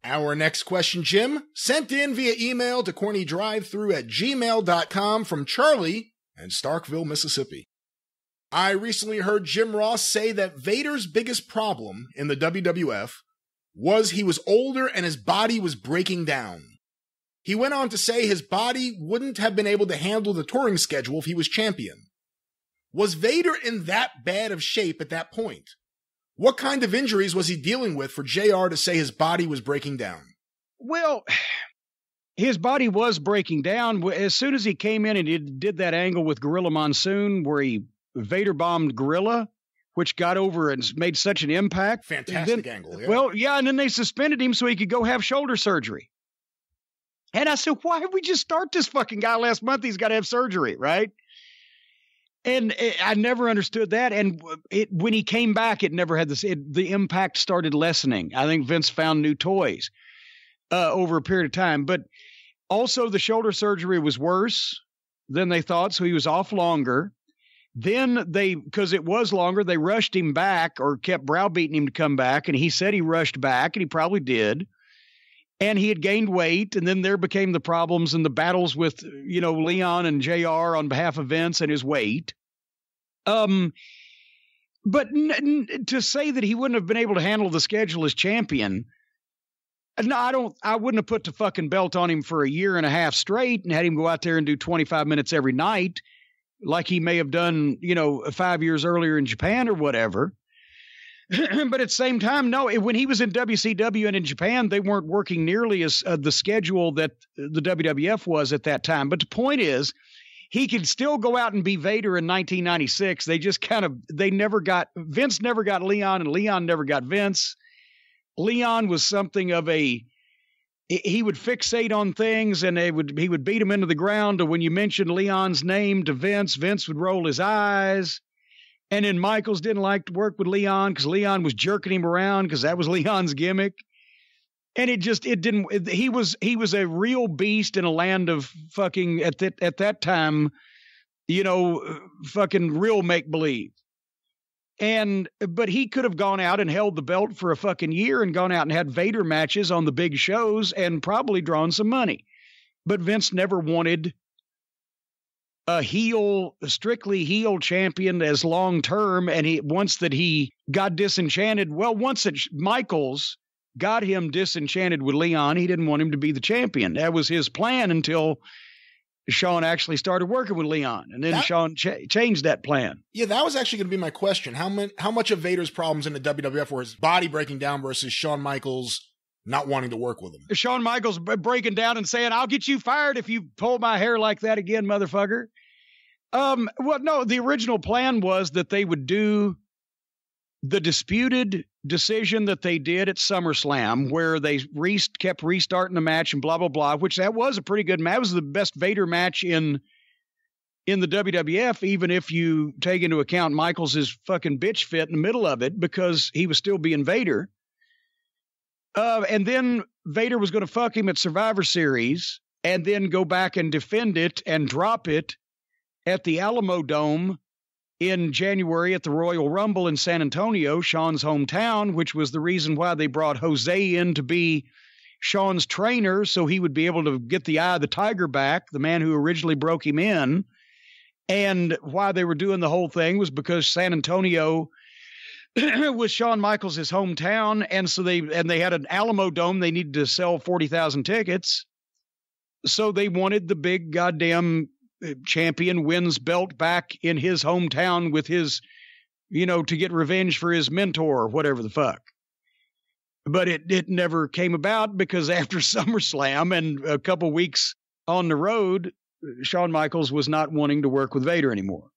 Our next question, Jim, sent in via email to CornyDriveThru@gmail.com from Charlie in Starkville, Mississippi. I recently heard Jim Ross say that Vader's biggest problem in the WWF was he was older and his body was breaking down. He went on to say his body wouldn't have been able to handle the touring schedule if he was champion. Was Vader in that bad of shape at that point? What kind of injuries was he dealing with for JR to say his body was breaking down? Well, his body was breaking down. As soon as he came in and he did that angle with Gorilla Monsoon where he Vader bombed Gorilla, which got over and made such an impact. Fantastic angle, yeah. Well, yeah, and then they suspended him so he could go have shoulder surgery. And I said, why did we just start this fucking guy last month? He's got to have surgery, right? And I never understood that. And when he came back, it never had this. The impact started lessening. I think Vince found new toys over a period of time. But also the shoulder surgery was worse than they thought, so he was off longer. Then because it was longer, they rushed him back or kept browbeating him to come back. And he said he rushed back, and he probably did. And he had gained weight, and then there became the problems and the battles with, Leon and JR on behalf of Vince and his weight. But to say that he wouldn't have been able to handle the schedule as champion, no, I wouldn't have put the fucking belt on him for a year and a half straight and had him go out there and do 25 minutes every night, like he may have done, 5 years earlier in Japan or whatever. But at the same time, no, when he was in WCW and in Japan, they weren't working nearly as the schedule that the WWF was at that time. But the point is, he could still go out and be Vader in 1996. They just Vince never got Leon, and Leon never got Vince. Leon was something of he would fixate on things, and he would beat him into the ground. And when you mentioned Leon's name to Vince, Vince would roll his eyes. And then Michaels didn't like to work with Leon because Leon was jerking him around because that was Leon's gimmick. And he was a real beast in a land of fucking, at that time, fucking real make-believe. But he could have gone out and held the belt for a fucking year and gone out and had Vader matches on the big shows and probably drawn some money. But Vince never wanted a strictly heel champion as long term. And once he got disenchanted, once Michaels got him disenchanted with Leon, he didn't want him to be the champion. That was his plan until Shawn actually started working with Leon. And then Shawn changed that plan. Yeah, that was actually going to be my question. How much of Vader's problems in the WWF were his body breaking down versus Shawn Michaels not wanting to work with him? Shawn Michaels breaking down and saying, I'll get you fired if you pull my hair like that again, motherfucker. Well, no, the original plan was that they would do the disputed decision that they did at SummerSlam, where they kept restarting the match and blah, blah, blah, which that was a pretty good match. That was the best Vader match in the WWF, even if you take into account Michaels' fucking bitch fit in the middle of it, because he was still being Vader. And then Vader was going to fuck him at Survivor Series and then go back and defend it and drop it at the Alamo Dome in January at the Royal Rumble in San Antonio, Shawn's hometown, which was the reason why they brought Jose in to be Shawn's trainer, so he would be able to get the Eye of the Tiger back, the man who originally broke him in. And why they were doing the whole thing was because San Antonio was Shawn Michaels' hometown, and so they had an Alamo Dome. They needed to sell 40,000 tickets, so they wanted the big goddamn champion wins belt back in his hometown with his, to get revenge for his mentor or whatever the fuck. But it never came about because after SummerSlam and a couple weeks on the road, Shawn Michaels was not wanting to work with Vader anymore.